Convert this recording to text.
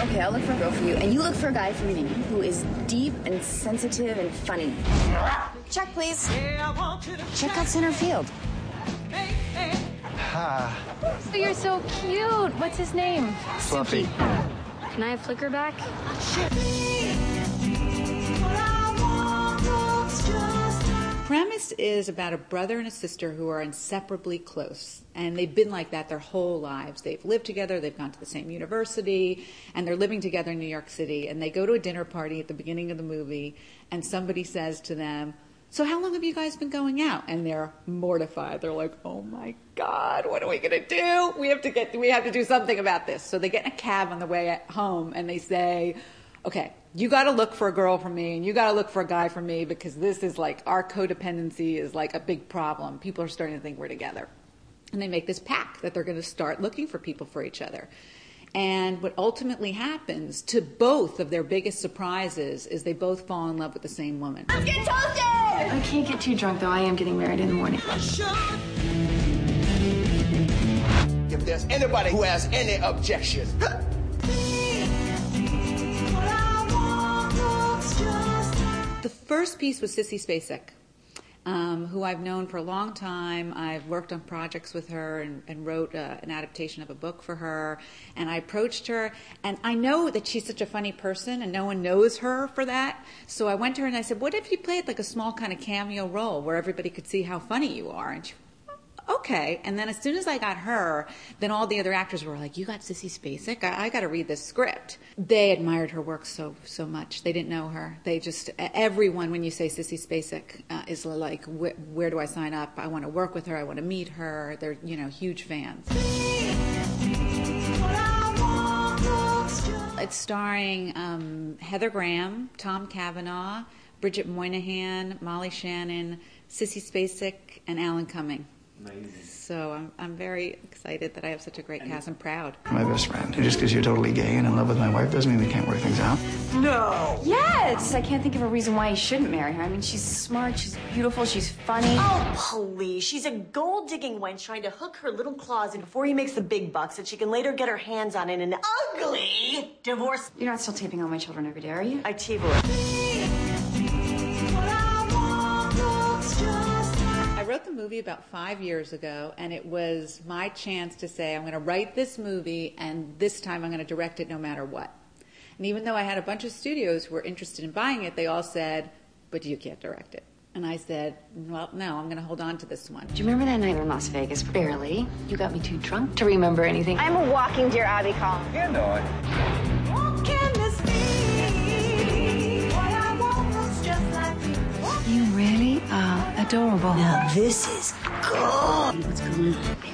Okay, I'll look for a girl for you, and you look for a guy for me who is deep and sensitive and funny. Check, please. Check out center field. Ah. Oh, you're so cute. What's his name? Fluffy. Can I have Flicker back? Premise is about a brother and a sister who are inseparably close, and they've been like that their whole lives. They've lived together, they've gone to the same university, and they're living together in New York City, and they go to a dinner party at the beginning of the movie, and somebody says to them, "So how long have you guys been going out?" And they're mortified. They're like, "Oh my God, what are we gonna do? We have to do something about this." So they get in a cab on the way home, and they say, "Okay, you got to look for a girl for me, and you got to look for a guy for me, because this is like, our codependency is like a big problem. People are starting to think we're together." And they make this pact that they're going to start looking for people for each other. And what ultimately happens, to both of their biggest surprises, is they both fall in love with the same woman. Let's get toasted! I can't get too drunk, though. I am getting married in the morning. If there's anybody who has any objections, the first piece was Sissy Spacek, who I've known for a long time. I've worked on projects with her and wrote an adaptation of a book for her. And I approached her, and I know that she's such a funny person, and no one knows her for that. So I went to her and I said, "What if you played like a small kind of cameo role where everybody could see how funny you are?" And she, "Okay." And then as soon as I got her, then all the other actors were like, "You got Sissy Spacek? I got to read this script." They admired her work so much. They didn't know her. They just, everyone, when you say Sissy Spacek, is like, where do I sign up? I want to work with her. I want to meet her. They're, huge fans. It's starring Heather Graham, Tom Cavanaugh, Bridget Moynihan, Molly Shannon, Sissy Spacek, and Alan Cumming. Amazing. So I'm very excited that I have such a great cast. I'm proud. My best friend. Just because you're totally gay and in love with my wife doesn't mean we can't work things out. no. Yes! I can't think of a reason why he shouldn't marry her. I mean, she's smart, she's beautiful, she's funny. Oh, please. She's a gold-digging wench trying to hook her little claws in before he makes the big bucks that she can later get her hands on in an ugly divorce. You're not still taping all my children every day, are you? I TiVo. I wrote the movie about 5 years ago, and it was my chance to say, I'm going to write this movie, and this time I'm going to direct it no matter what. And even though I had a bunch of studios who were interested in buying it, they all said, "But you can't direct it." And I said, "Well, no, I'm going to hold on to this one." Do you remember that night in Las Vegas? Barely. You got me too drunk to remember anything. I'm a walking Dear Abby column. You know it. You really are adorable. Now this is good. What's going on?